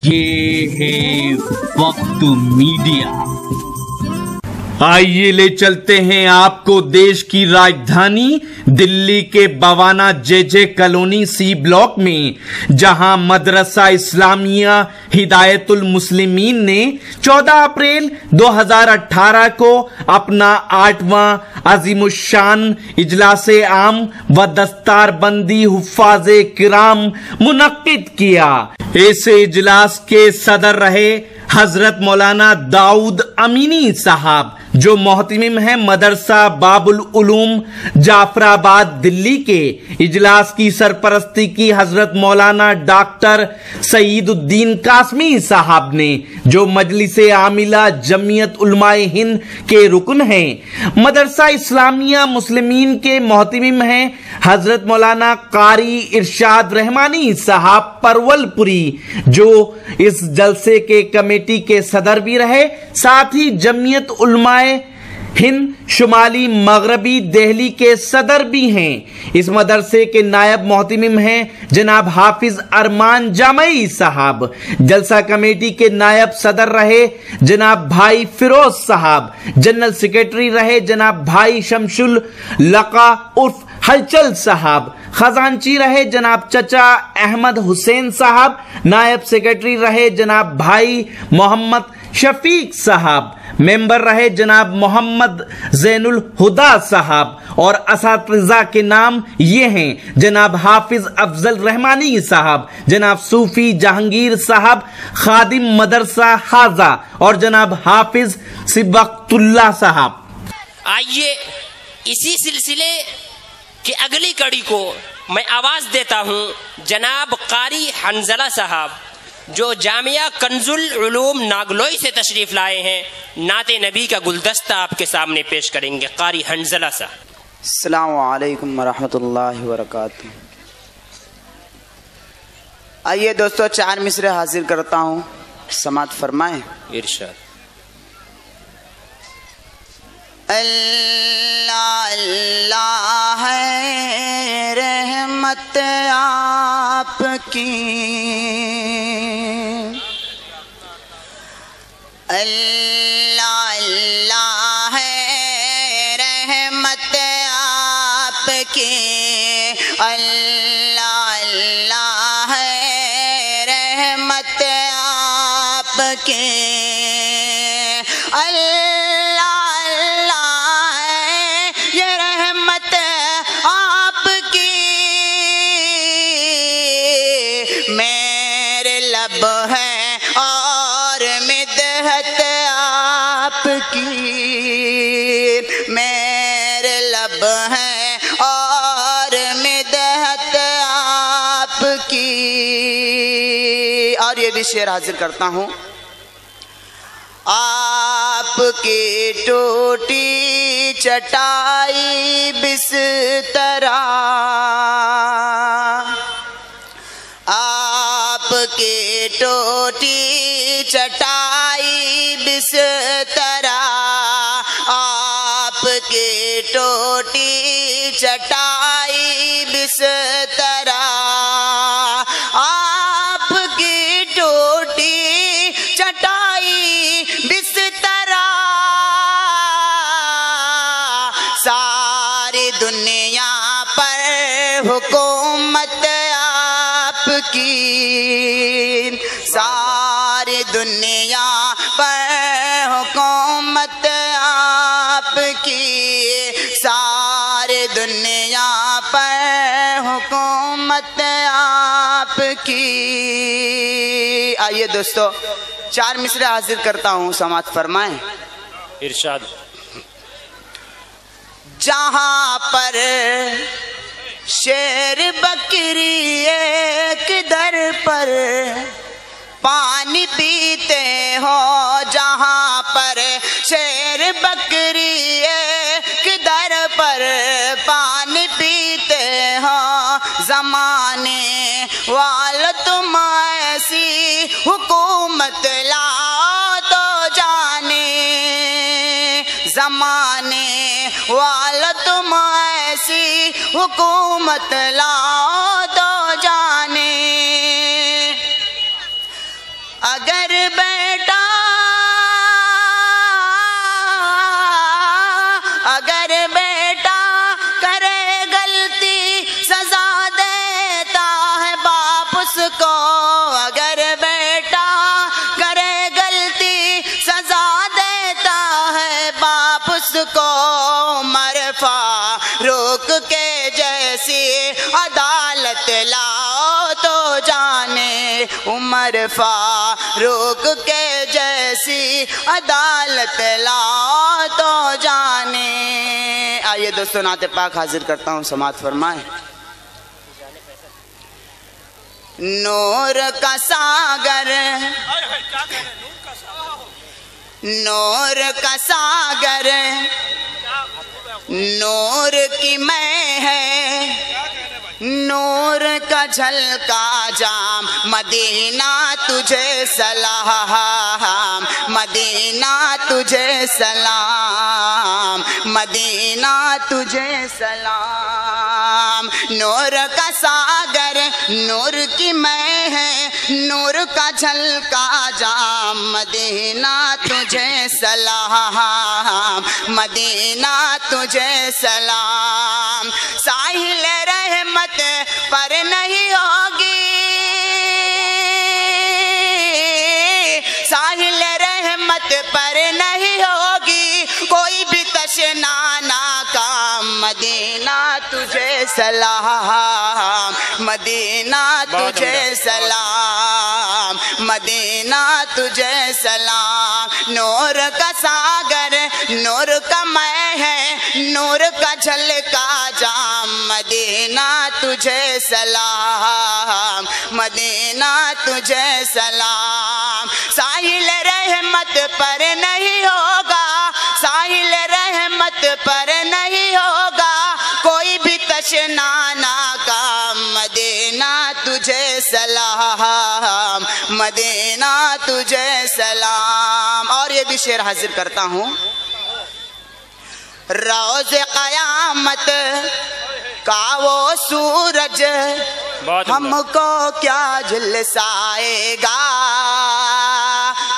یہ ہے وقت میڈیا۔ آئیے لے چلتے ہیں آپ کو دیش کی راجدھانی دلی کے بوانا جے جے کالونی سی بلاک میں، جہاں مدرسہ اسلامیہ ہدایت المسلمین نے 14 اپریل 2018 کو اپنا 8واں عظیم الشان اجلاس عام و دستار بندی حفاظ کرام منعقد کیا۔ اس اجلاس کے صدر رہے حضرت مولانا داؤد امینی صاحب، جو محتمم ہیں مدرسہ باب العلوم جعفر آباد دلی کے۔ اجلاس کی سرپرستی کی حضرت مولانا ڈاکٹر سعید الدین قاسمی صاحب نے، جو مجلس عاملہ جمعیت علماء ہند کے رکن ہیں۔ مدرسہ اسلامیہ مسلمین کے محتمم ہیں حضرت مولانا قاری ارشاد رحمانی صاحب پرول پوری، جو اس جلسے کے کمیٹی کے صدر بھی رہے، ساتھ ہی جمعیت علماء ہند شمالی مغربی دہلی کے صدر بھی ہیں۔ اس مدرسے کے نائب محتمم ہیں جناب حافظ ارمان جامعی صاحب۔ جلسہ کمیٹی کے نائب صدر رہے جناب بھائی فیروز صاحب۔ جنرل سیکرٹری رہے جناب بھائی شمس اللقا عرف ہلچل صاحب۔ خزانچی رہے جناب چچا احمد حسین صاحب۔ نائب سیکرٹری رہے جناب بھائی محمد شفیق صاحب۔ ممبر رہے جناب محمد زین الہدا صاحب۔ اور اساتذہ کے نام یہ ہیں جناب حافظ افضل رحمانی صاحب، جناب صوفی جہانگیر صاحب خادم مدرسہ حاضہ، اور جناب حافظ سبقت اللہ صاحب۔ آئیے اسی سلسلے کی اگلی کڑی کو میں آواز دیتا ہوں جناب قاری حنظلہ صاحب، جو جامعہ کنز العلوم ناگلوئی سے تشریف لائے ہیں۔ نعت نبی کا گلدستہ آپ کے سامنے پیش کریں گے قاری حنظلہ صاحب۔ السلام علیکم ورحمۃ اللہ وبرکاتہ۔ آئیے دوستو 4 مصرے حاضر کرتا ہوں، سماعت فرمائیں۔ ارشاد۔ اللہ اللہ ہے رحمت آپ کی، اللہ اللہ ہے رحمت آپ کی، اللہ اللہ ہے رحمت آپ کی، میرے لب ہیں اور مدحت آپ کی۔ اور یہ بھی شعر حاضر کرتا ہوں۔ آپ کی ٹوٹی چٹائی بسترا، آپ کی ٹوٹی چٹائی بسترا، آپ کی ٹوٹی چٹائی بسترا، آپ کی ٹوٹی چٹائی بسترا، ساری دنیا پر حکومت آپ کی، ساری دنیا پر حکومت آپ کی، ساری دنیا پر حکومت آپ کی۔ آئیے دوستو 4 مصرے حاضر کرتا ہوں، سماعت فرمائیں۔ ارشاد۔ جہاں پر شیر بکری ایک در پر پانی پیتے ہو، جہاں پر شیر بکری ایک در پر پانی پیتے ہو، زمانے والا تم ایسی حکومت لاؤ تو جانے، زمانے والا تم ایسی حکومت لاؤ تو جانے، اگر بیٹا کرے غلطی سزا دیتا ہے باپ اس کو، اگر بیٹا کرے غلطی سزا دیتا ہے باپ اس کو، عمر فاروق کے جیسی عدالت لاؤ تو جانے، عمر فاروق کے جیسی عدالت لاؤ تو جانے۔ آئیے دوستو نعت پاک حاضر کرتا ہوں، سماعت فرمائیں۔ نور کا ساگر، نور کا ساگر، نور کی میں ہے، نور کا جھلکا جام، مدینہ تجھے سلام، مدینہ تجھے سلام، مدینہ تجھے سلام۔ نور کا ساگر، نور کی میں ہے، نور کا جھلکا جام، مدینہ تجھے سلام، مدینہ تجھے سلام۔ ساحل رحمت پر نہیں ہوگی، ساحل رحمت پر نہیں ہوگی کوئی بھی تشنا ناکام، مدینہ تجھے سلام، مدینہ تجھے سلام، مدینہ تجھے سلام۔ نور کا ساگر، نور کا میں ہے، نور کا جھلکا جام، مدینہ تجھے سلام، مدینہ تجھے سلام۔ ساحل رحمت پر نہیں ہوگا، ساحل رحمت پر نہیں ہوگا کوئی بھی تشنا ناکام، مدینہ تجھے سلام، مدینہ تجھے سلام۔ اور یہ بھی شعر حاضر کرتا ہوں۔ روز قیامت کا وہ سورج ہم کو کیا جھلسائے گا،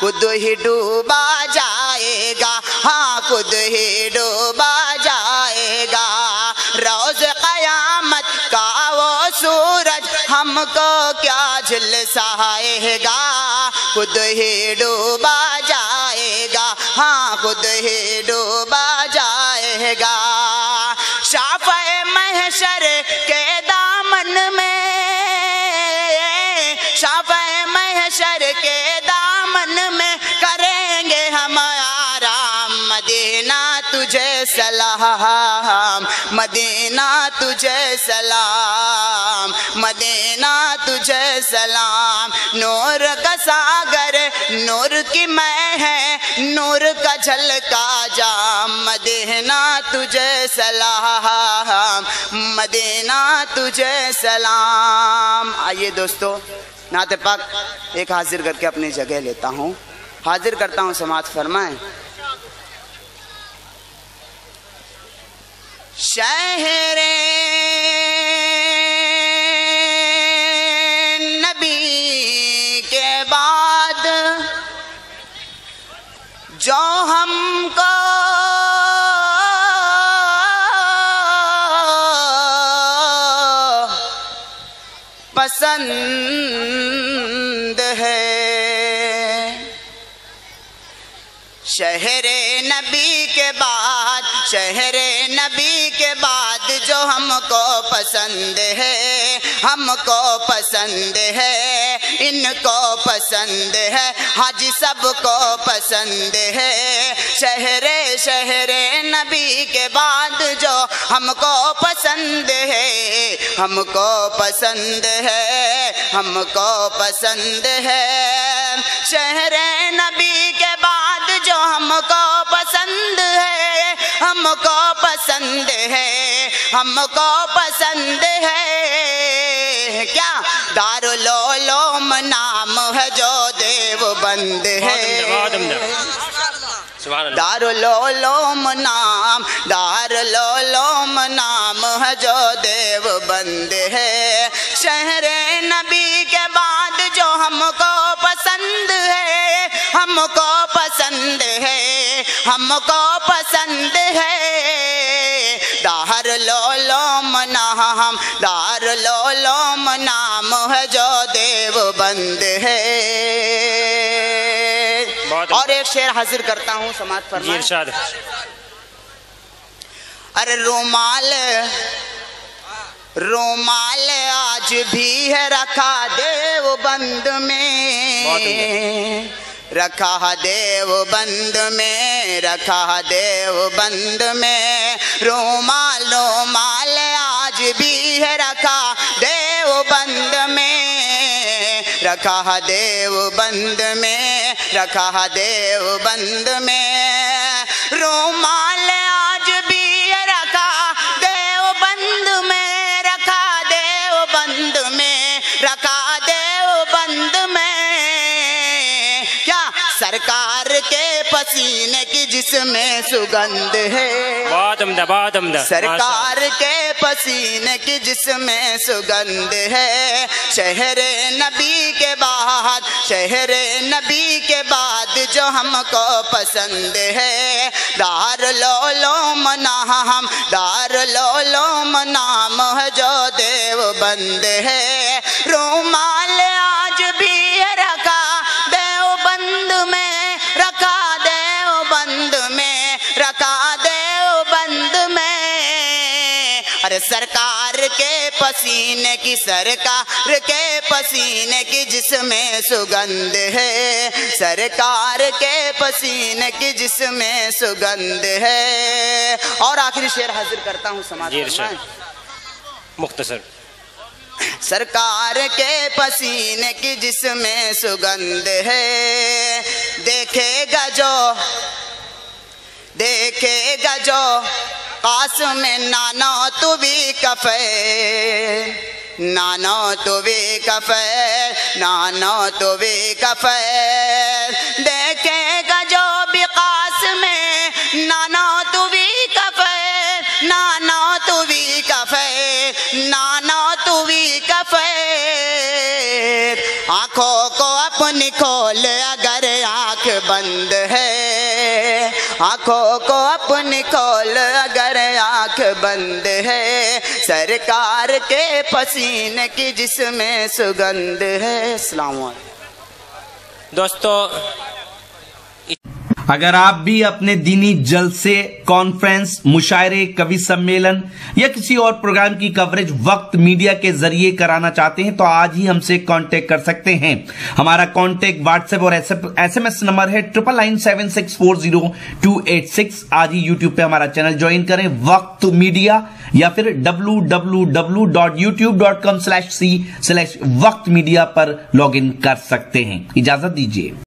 خود ہی ڈوبا جائے گا، ہاں خود ہی ڈوبا جائے گا۔ روز قیامت کا وہ سورج ہم کو کیا جھلسائے گا، خود ہی ڈوبا جائے گا، ہاں خود ہی ڈوبا جائے گا۔ شافع محشر کے دامن میں، شافع محشر کے دامن میں کریں گے ہم آرام، مدینہ تجھے سلام، مدینہ تجھے سلام، مدینہ تجھے سلام۔ نور کا ساگر، نور کی میں ہے، نور کا جھلکا جام، مدینہ تجھے سلام، مدینہ تجھے سلام۔ آئیے دوستو نعت پاک ایک حاضر کر کے اپنی جگہ لیتا ہوں، حاضر کرتا ہوں، سماعت فرمائیں۔ شہر نبی کے بعد جو ہم کو پسند ہے، شہر نبی کے بعد، شہر نبی کے بعد جو ہم کو پسند ہے، ہم کو پسند ہے، ان کو پسند ہے، حج سب کو پسند ہے۔ شہر نبی کے بعد جو ہم کو پسند ہے، ہم کو پسند ہے، ہم کو پسند ہے۔ شہر نبی کے بعد جو ہم کو پسند ہے، ہم کو پسند ہے، ہم کو پسند ہے۔ کیا دارالعلوم نام ہے جو دیوبند ہے، دارالعلوم نام، دارالعلوم نام ہے جو دیوبند ہے۔ شہر نبی کے بعد جو ہم کو پسند ہے، ہم کو پسند ہے، ہم کو پسند ہے، دار العلوم نام، دار العلوم نام ہے جو دیوبند ہے۔ اور ایک شعر حاضر کرتا ہوں، سماعت فرمائیں۔ ارشاد۔ ارے رومال رومال آج بھی ہے رکھا دیوبند میں، رکھا دیوبند میں، رکھا دیوبند میں، رومال رومال آج بھی ہے رکھا دیوبند میں، رکھا دیوبند میں، رکھا دیوبند میں، رومال آج بھی ہے رکھا دیوبند میں، رکھا دیوبند میں، رکھا دیوبند میں، کیا سرکار کے پسینے کی جس میں سگندھ ہے، بہت عمدہ، بہت عمدہ، سرکار کے پسینے کی جس میں سگندھ ہے، شہر نبی کے بعد، شہر نبی کے بعد جو ہم کو پسند ہے، دار العلوم نام، دار العلوم نام ہے جو دیوبند ہے، رومال آج بھی رکھا دیوبند میں، رکھا دیوبند میں، رکھا دیوبند میں، ارے سرکار کے پسینے کی، سرکار کے پسینے کی جس میں سگندھ ہے، سرکار کے پسینے کی جس میں سگندھ ہے۔ اور آخری شعر حاضر کرتا ہوں، سماعت فرمائیں۔ مختصر۔ سرکار کے پسینے کی جس میں سگندھ ہے، دیکھے گا جو، دیکھے گا جو قاسم نانو تو بھی کفے، نانو تو بھی کفے، نانو تو بھی کفے، دیکھے گا جو بھی قاسم نانو تو بھی کفے، نانو تو بھی کفے، نانو تو بھی کفے، آنکھوں کو اپنی کھول اگر آنکھ بند ہے، آنکھوں کو اپنی کھول اگر آنکھ بند ہے، سرکار کے پسینے کی جس میں سگندھ ہے۔ السلام علیکم دوستو، اگر آپ بھی اپنے دینی جلسے، کانفرنس، مشاعرے، کوی سمیلن یا کسی اور پروگرام کی کوریج وقت میڈیا کے ذریعے کرانا چاہتے ہیں تو آج ہی ہم سے کانٹیکٹ کر سکتے ہیں۔ ہمارا کانٹیکٹ واٹس ایپ اور ایس ایم ایس نمبر ہے 9997640286۔ آج ہی یوٹیوب پہ ہمارا چینل جوائن کریں، وقت میڈیا، یا پھر www.youtube.com/c/وقت میڈیا پر لاگ ان کر سکتے ہیں۔ اجازت دیجیے۔